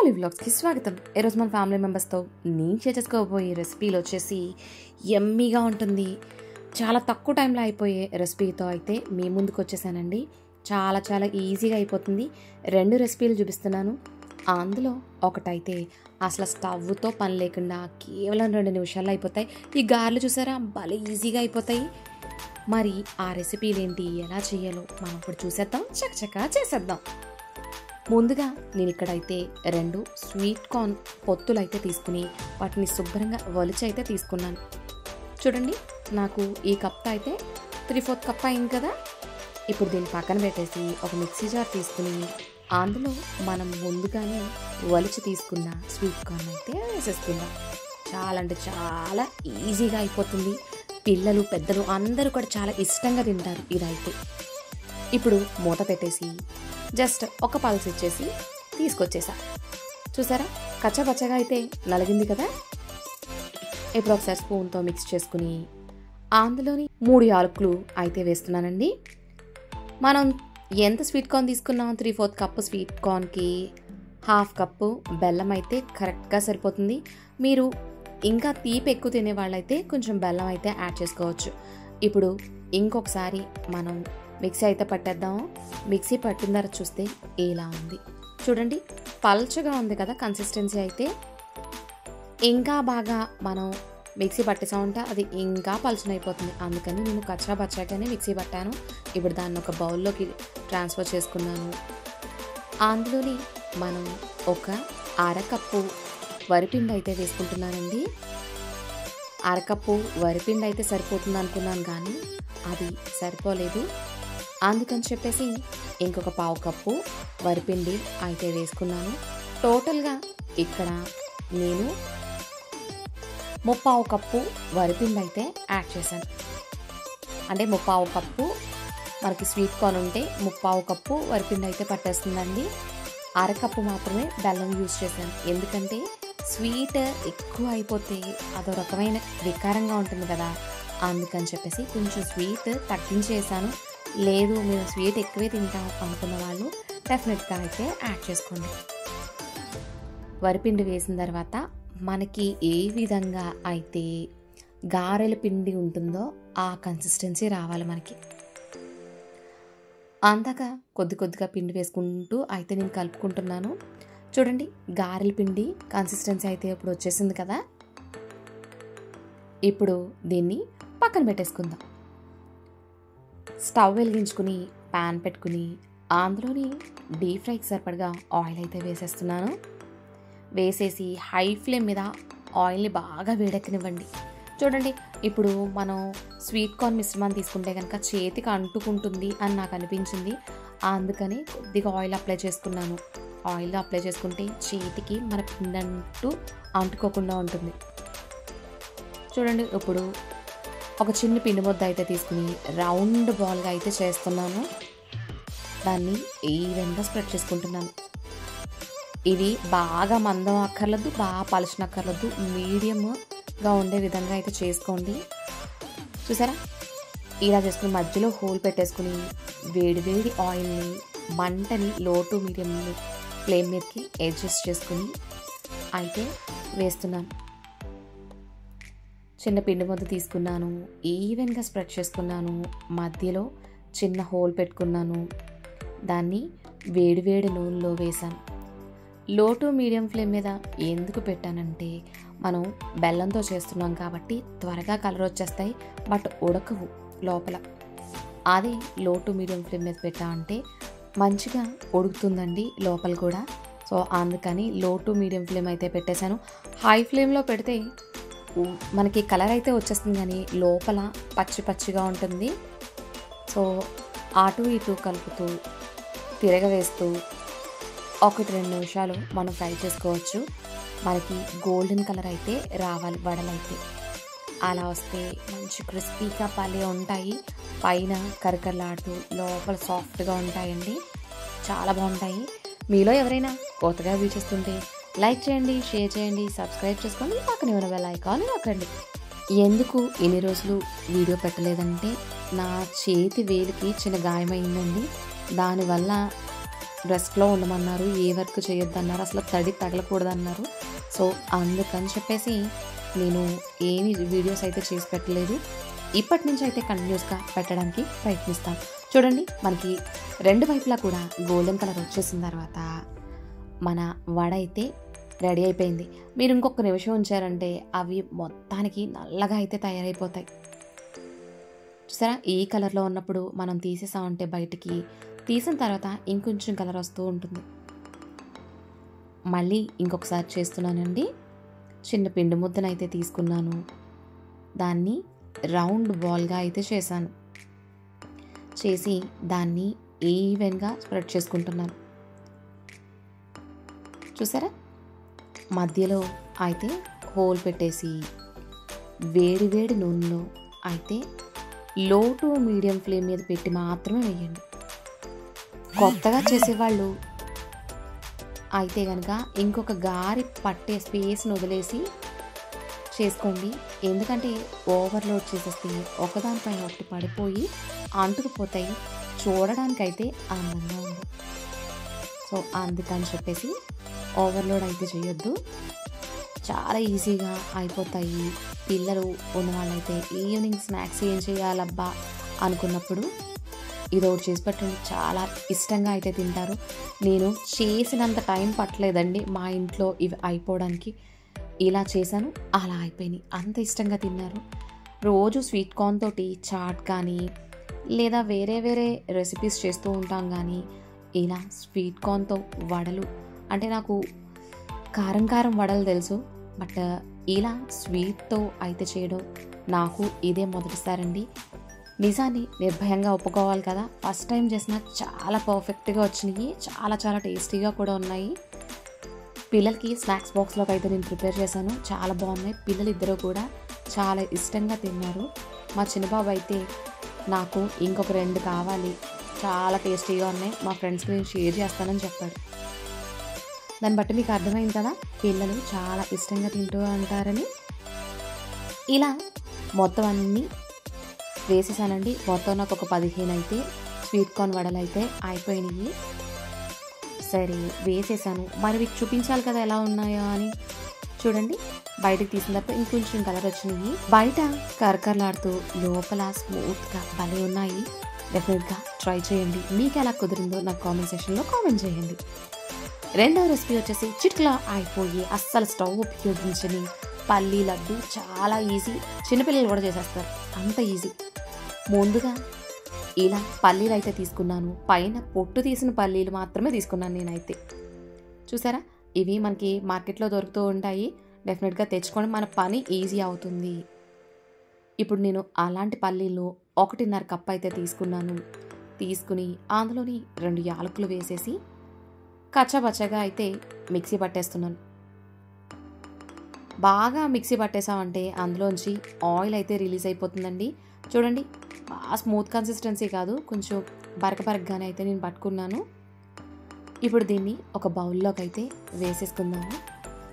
Poly వ్లాగ్స్కి స్వాగతం. ఈరోజు మన ఫ్యామిలీ మెంబర్స్తో నేను చేసుకోబోయే రెసిపీలు వచ్చేసి యమ్మీగా ఉంటుంది. చాలా తక్కువ టైంలో అయిపోయే రెసిపీతో అయితే మీ ముందుకు వచ్చేసానండి. చాలా ఈజీగా అయిపోతుంది. 2 రెసిపీలు చూపిస్తున్నాను. అందులో ఒకటైతే అసలు స్టవ్తో పని లేకుండా కేవలం 2 నిమిషాల్లో అయిపోతాయి. ఈ గారెలు చూసారా, భలే ఈజీగా అయిపోతాయి. మరి ఆ రెసిపీలు ఏంటి, ఎలా చేయాలో మనం ఇప్పుడు చూసేద్దాం. చకచకా చేసేద్దాం. ముందుగా నేను ఇక్కడైతే 2 స్వీట్ కార్న్ పొత్తులు అయితే తీసుకుని వాటిని శుభ్రంగా ఒలిచి అయితే తీసుకున్నాను. చూడండి, నాకు ఈ కప్తో అయితే 3/4 కప్ అయింది కదా. ఇప్పుడు దీన్ని పక్కన పెట్టేసి ఒక మిక్సీ జార్ తీసుకుని అందులో మనం ముందుగానే ఒలిచి తీసుకున్న స్వీట్ కార్న్ అయితే వేసేసుకుందాం. చాలా ఈజీగా అయిపోతుంది. పిల్లలు పెద్దలు అందరూ కూడా చాలా ఇష్టంగా తింటారు ఇదైతే. ఇప్పుడు మూత పెట్టేసి జస్ట్ ఒక పల్స్ ఇచ్చేసి తీసుకొచ్చేసా. చూసారా, కచ్చపచ్చగా అయితే నలిగింది కదా. ఇప్పుడు ఒకసారి స్పూన్తో మిక్స్ చేసుకుని అందులోని 3 యాలకులు అయితే వేస్తున్నానండి. మనం ఎంత స్వీట్ కార్న్ తీసుకున్నాం, 3/4 కప్పు స్వీట్ కార్న్కి 1/2 కప్పు బెల్లం అయితే కరెక్ట్గా సరిపోతుంది. మీరు ఇంకా తీపి ఎక్కువ తినే వాళ్ళైతే కొంచెం బెల్లం అయితే యాడ్ చేసుకోవచ్చు. ఇప్పుడు ఇంకొకసారి మనం మిక్సీ అయితే పట్టేద్దాము. మిక్సీ పట్టిన తర్వాత చూస్తే ఇలా ఉంది. చూడండి, పల్చగా ఉంది కదా కన్సిస్టెన్సీ అయితే. ఇంకా బాగా మనం మిక్సీ పట్టేసామంటే అది ఇంకా పలుచనైపోతుంది. అందుకని నేను కచ్చాబచ్చాగానే మిక్సీ పట్టాను. ఇప్పుడు దాన్ని ఒక బౌల్లోకి ట్రాన్స్ఫర్ చేసుకున్నాను. అందులోని మనం ఒక 1/2 కప్పు వరిపిండి అయితే వేసుకుంటున్నానండి. 1/2 కప్పు వరిపిండి అయితే సరిపోతుంది అనుకున్నాను, కానీ అది సరిపోలేదు. అందుకని చెప్పేసి ఇంకొక 1/4 కప్పు వరిపిండి అయితే వేసుకున్నాను. టోటల్గా ఇక్కడ నేను 3/4 కప్పు వరిపిండి అయితే యాడ్ చేశాను. అంటే 3/4 కప్పు మనకి స్వీట్ కార్న్ ఉంటే 3/4 కప్పు వరిపిండి అయితే పట్టేస్తుందండి. 1/2 కప్పు మాత్రమే బెల్లం యూజ్ చేశాను. ఎందుకంటే స్వీట్ ఎక్కువ అయిపోతే అదో రకమైన వికారంగా ఉంటుంది కదా. అందుకని చెప్పేసి కొంచెం స్వీట్ తగ్గించేసాను. లేదు, మేము స్వీట్ ఎక్కువే తింటాం అనుకున్న వాళ్ళు డెఫినెట్గా అయితే యాడ్ చేసుకోండి. వరిపిండి వేసిన తర్వాత మనకి ఏ విధంగా అయితే గారెల పిండి ఉంటుందో ఆ కన్సిస్టెన్సీ రావాలి మనకి. అంతగా కొద్దిగా పిండి వేసుకుంటూ అయితే నేను కలుపుకుంటున్నాను. చూడండి, గారెల పిండి కన్సిస్టెన్సీ అయితే ఇప్పుడు వచ్చేసింది కదా. ఇప్పుడు దీన్ని పక్కన పెట్టేసుకుందాం. స్టవ్ వెలిగించుకుని ప్యాన్ పెట్టుకుని అందులోని డీప్ ఫ్రైకి సరిపడగా ఆయిల్ అయితే వేసేస్తున్నాను. వేసేసి హై ఫ్లేమ్ మీద ఆయిల్ని బాగా వేడెక్కనివ్వండి. చూడండి, ఇప్పుడు మనం స్వీట్ కార్న్ మిశ్రమాన్ని తీసుకుంటే కనుక చేతికి అంటుకుంటుంది అని నాకు అనిపించింది. అందుకని కొద్దిగా ఆయిల్ అప్లై చేసుకున్నాను. ఆయిల్ అప్లై చేసుకుంటే చేతికి మన పిండంటూ అంటుకోకుండా ఉంటుంది. చూడండి, ఇప్పుడు ఒక చిన్న పిండి ముద్ద అయితే తీసుకుని రౌండ్ బాల్గా అయితే చేస్తున్నాను. దాన్ని ఈవెన్గా స్ప్రెడ్ చేసుకుంటున్నాను. ఇది బాగా మందం అక్కర్లేదు, బాగా పలచనక్కర్లేదు, మీడియంగా ఉండే విధంగా అయితే చేసుకోండి. చూసారా, ఇలా చేసుకుని మధ్యలో హోల్ పెట్టేసుకుని వేడి ఆయిల్ని మంటని లో టు మీడియం ఫ్లేమ్ మీదకి అడ్జస్ట్ చేసుకుని అయితే వేస్తున్నాను. చిన్న పిండి ముద్ద తీసుకున్నాను, ఈవెన్గా స్ప్రెడ్ చేసుకున్నాను, మధ్యలో చిన్న హోల్ పెట్టుకున్నాను. దాన్ని వేడి నూనెలో వేసాను. లో టు మీడియం ఫ్లేమ్ మీద ఎందుకు పెట్టానంటే మనం బెల్లంతో చేస్తున్నాం కాబట్టి త్వరగా కలర్ వచ్చేస్తాయి, బట్ ఉడకవు లోపల. అదే లో టు మీడియం ఫ్లేమ్ మీద పెట్టామంటే మంచిగా ఉడుకుతుందండి లోపల కూడా. సో అందుకని లో టు మీడియం ఫ్లేమ్ అయితే పెట్టేశాను. హై ఫ్లేమ్లో పెడితే మనకి కలర్ అయితే వచ్చేస్తుంది, కానీ లోపల పచ్చిగా ఉంటుంది. సో అటు ఇటు కలుపుతూ తిరగవేస్తూ 1-2 నిమిషాలు మనం ఫ్రై చేసుకోవచ్చు. మనకి గోల్డెన్ కలర్ అయితే రావాలి వడలైతే. అలా వస్తే మంచి క్రిస్పీగా భలే ఉంటాయి. పైన కరకరలాడుతూ లోపల సాఫ్ట్గా ఉంటాయండి. చాలా బాగుంటాయి. మీలో ఎవరైనా కొత్తగా వ్యూ చేస్తుంటే లైక్ చేయండి, షేర్ చేయండి, సబ్స్క్రైబ్ చేసుకోండి, పక్కనే ఉన్న బెల్ ఐకాన్ నొక్కండి. ఎందుకు ఇన్ని రోజులు వీడియో పెట్టలేదంటే నా చేతి వేలికి చిన్న గాయమైందండి. దానివల్ల రెస్ట్లో ఉండమన్నారు, ఏ వర్క్ చేయొద్దన్నారు, అసలు తడి తగలకూడదన్నారు. సో అందుకని చెప్పేసి నేను ఏమి వీడియోస్ అయితే చేసి పెట్టలేదు. ఇప్పటి నుంచి అయితే కంటిన్యూస్గా పెట్టడానికి ప్రయత్నిస్తాను. చూడండి, మనకి రెండు వైపులా కూడా గోల్డెన్ కలర్ వచ్చేసిన తర్వాత మన వడ అయితే రెడీ అయిపోయింది. మీరు ఇంకొక నిమిషం ఉంచారంటే అవి మొత్తానికి నల్లగా అయితే తయారైపోతాయి. చూసారా, ఈ కలర్లో ఉన్నప్పుడు మనం తీసేసామంటే బయటికి తీసిన తర్వాత ఇంకొంచెం కలర్ వస్తూ ఉంటుంది. మళ్ళీ ఇంకొకసారి చేస్తున్నానండి. చిన్న పిండి ముద్దనైతే తీసుకున్నాను, దాన్ని రౌండ్ బాల్గా అయితే చేశాను. చేసి దాన్ని ఈవెన్గా స్ప్రెడ్ చేసుకుంటున్నాను. చూసారా, మధ్యలో అయితే హోల్ పెట్టేసి వేడి వేడి నూనెలో అయితే లో టు మీడియం ఫ్లేమ్ మీద పెట్టి మాత్రమే వేయండి. కొత్తగా చేసేవాళ్ళు అయితే కనుక ఇంకొక గారి పట్టే స్పేస్ని వదిలేసి చేసుకోండి. ఎందుకంటే ఓవర్లోడ్ చేసేస్తే ఒకదానిపైన ఒకటి పడిపోయి అంటుకుపోతాయి, చూడడానికైతే అందంగా ఉంది. సో అందుకని చెప్పేసి ఓవర్లోడ్ అయితే చేయొద్దు, చాలా ఈజీగా అయిపోతాయి. పిల్లలు ఉన్న వాళ్ళైతే ఈవినింగ్ స్నాక్స్ ఏం చేయాలబ్బా అనుకున్నప్పుడు ఇదొకటి చేసి పెట్టండి, చాలా ఇష్టంగా అయితే తింటారు. నేను చేసినంత టైం పట్టలేదండి మా ఇంట్లో ఇవి అయిపోవడానికి. ఇలా చేశాను, అలా అయిపోయినాయి, అంత ఇష్టంగా తిన్నారు. రోజు స్వీట్ కార్న్ తోటి చాట్ కానీ లేదా వేరే వేరే రెసిపీస్ చేస్తూ ఉంటాం, కానీ ఇలా స్వీట్ కార్న్తో వడలు అంటే నాకు కారం కారం వడలు తెలుసు, బట్ ఇలా స్వీట్తో అయితే చేయడం నాకు ఇదే మొదటిసారండి. నిజాన్ని నిర్భయంగా ఒప్పుకోవాలి కదా, ఫస్ట్ టైం చేసిన చాలా పర్ఫెక్ట్గా వచ్చినాయి, చాలా చాలా టేస్టీగా కూడా ఉన్నాయి. పిల్లలకి స్నాక్స్ బాక్స్లోకి అయితే నేను ప్రిపేర్ చేశాను, చాలా బాగున్నాయి. పిల్లలు ఇద్దరు కూడా చాలా ఇష్టంగా తిన్నారు. మా చిన్నబాబు అయితే నాకు ఇంకొక 2 కావాలి, చాలా టేస్టీగా ఉన్నాయి, మా ఫ్రెండ్స్కి నేను షేర్ చేస్తానని చెప్పాడు. దాన్ని బట్టి మీకు అర్థమైంది కదా, పిల్లలు చాలా ఇష్టంగా తింటూ ఉంటారని. ఇలా మొత్తం అన్నీ వేసేసానండి. మొత్తం నాకు ఒక 15 అయితే స్వీట్ కార్న్ వడలు అయితే అయిపోయినాయి. సరే వేసేసాను, మరి మీకు చూపించాలి కదా ఎలా ఉన్నాయో అని. చూడండి, బయటకు తీసిన తర్వాత ఇంకొంచెం కలర్ వచ్చినాయి, బయట కరకరలాడుతూ లోపల స్మూత్గా భలే ఉన్నాయి. డెఫినెట్గా ట్రై చేయండి, మీకు ఎలా కుదిరిందో నాకు కామెంట్ సెక్షన్లో కామెంట్ చేయండి. రెండవ రెసిపీ వచ్చేసి చిటికలో అయిపోయి అస్సలు స్టవ్ ఉపయోగించని పల్లీ లడ్డు, చాలా ఈజీ, చిన్నపిల్లలు కూడా చేసేస్తారు, అంత ఈజీ. ముందుగా ఇలా పల్లీలు అయితే తీసుకున్నాను, పైన పొట్టు తీసిన పల్లీలు మాత్రమే తీసుకున్నాను నేనైతే. చూసారా, ఇవి మనకి మార్కెట్లో దొరుకుతూ ఉంటాయి, డెఫినెట్గా తెచ్చుకొని మన పని ఈజీ అవుతుంది. ఇప్పుడు నేను అలాంటి పల్లీలు 1.5 కప్ అయితే తీసుకున్నాను. తీసుకుని అందులోని 2 యాలకులు వేసేసి కచ్చాబచ్చాగా అయితే మిక్సీ పట్టేస్తున్నాను. బాగా మిక్సీ పట్టేసామంటే అందులోంచి ఆయిల్ అయితే రిలీజ్ అయిపోతుందండి. చూడండి, బాగా స్మూత్ కన్సిస్టెన్సీ కాదు, కొంచెం బరకబరకగానే అయితే నేను పట్టుకున్నాను. ఇప్పుడు దీన్ని ఒక బౌల్లోకి అయితే వేసేసుకుందాము.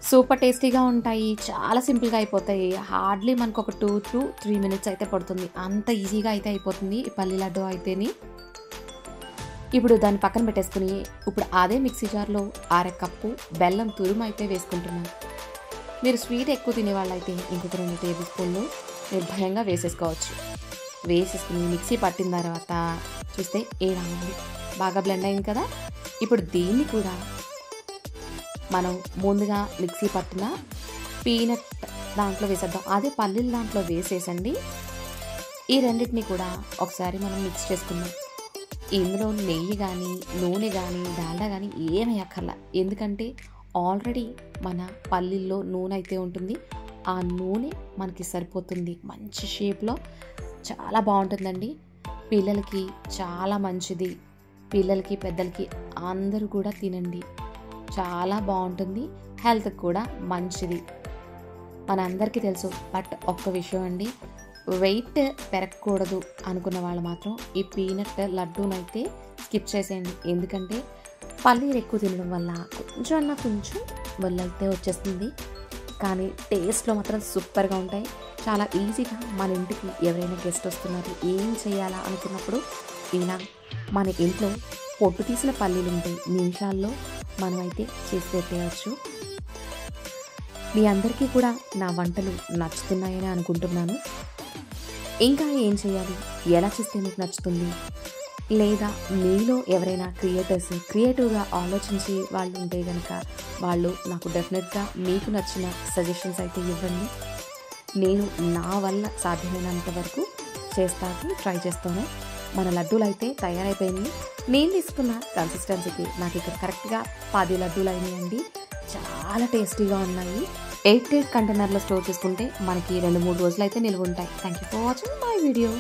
సూపర్ టేస్టీగా ఉంటాయి, చాలా సింపుల్గా అయిపోతాయి. హార్డ్లీ మనకు ఒక 2 to 3 minutes అయితే పడుతుంది, అంత ఈజీగా అయితే అయిపోతుంది ఈ పల్లి లడ్డు అయితేని. ఇప్పుడు దాన్ని పక్కన పెట్టేసుకుని ఇప్పుడు అదే మిక్సీ జార్లో 1/2 కప్పు బెల్లం తురుము అయితే వేసుకుంటున్నాను. మీరు స్వీట్ ఎక్కువ తినేవాళ్ళైతే ఇంకొక 2 టేబుల్ స్పూన్లు నిర్భయంగా వేసేసుకోవచ్చు. వేసేసుకుని మిక్సీ పట్టిన తర్వాత చూస్తే ఏడాలి బాగా బ్లెండ్ అయింది కదా. ఇప్పుడు దీన్ని కూడా మనం ముందుగా మిక్సీ పట్టిన పీనట్ దాంట్లో వేసేద్దాం, అదే పల్లీల దాంట్లో వేసేసండి. ఈ రెండింటిని కూడా ఒకసారి మనం మిక్స్ చేసుకుందాం. ఇందులో నెయ్యి కానీ నూనె కానీ డాల్డా కానీ ఏమీ అక్కర్లా, ఎందుకంటే ఆల్రెడీ మన పల్లీల్లో నూనె అయితే ఉంటుంది, ఆ నూనె మనకి సరిపోతుంది. మంచి షేప్లో చాలా బాగుంటుందండి, పిల్లలకి చాలా మంచిది, పిల్లలకి పెద్దలకి అందరూ కూడా తినండి, చాలా బాగుంటుంది, హెల్త్కి కూడా మంచిది, మనందరికీ తెలుసు. బట్ ఒక్క విషయం అండి, వెయిట్ పెరగకూడదు అనుకున్న వాళ్ళు మాత్రం ఈ పీనట్ లడ్డూనైతే స్కిప్ చేసేయండి. ఎందుకంటే పల్లీలు ఎక్కువ తినడం వల్ల కొంచెం వల్లైతే వచ్చేస్తుంది, కానీ టేస్ట్లో మాత్రం సూపర్గా ఉంటాయి. చాలా ఈజీగా మన ఇంటికి ఎవరైనా గెస్ట్ వస్తున్నారు, ఏం చేయాలా అనుకున్నప్పుడు ఇలా మన ఇంట్లో పొట్టు తీసిన పల్లీలు ఉంటే నిమిషాల్లో మనమైతే చేసి పెట్టేయచ్చు. మీ అందరికీ కూడా నా వంటలు నచ్చుతున్నాయని అనుకుంటున్నాను. ఇంకా ఏం చేయాలి, ఎలా చేస్తే మీకు నచ్చుతుంది, లేదా మీలో ఎవరైనా క్రియేటివ్గా ఆలోచించి వాళ్ళు ఉంటే కనుక వాళ్ళు నాకు డెఫినెట్గా మీకు నచ్చిన సజెషన్స్ అయితే ఇవ్వండి. నేను నా వల్ల సాధ్యమైనంత వరకు ట్రై చేస్తాను. మన లడ్డూలు అయితే తయారైపోయింది. నేను తీసుకున్న కన్సిస్టెన్సీకి నాకు ఇక్కడ కరెక్ట్గా 10 లడ్డూలు అయినాయండి. చాలా టేస్టీగా ఉన్నాయి. 8 కంటైనర్లో స్టోర్ చేసుకుంటే మనకి 2-3 రోజులు అయితే నిల్వ ఉంటాయి. Thank you for watching my video.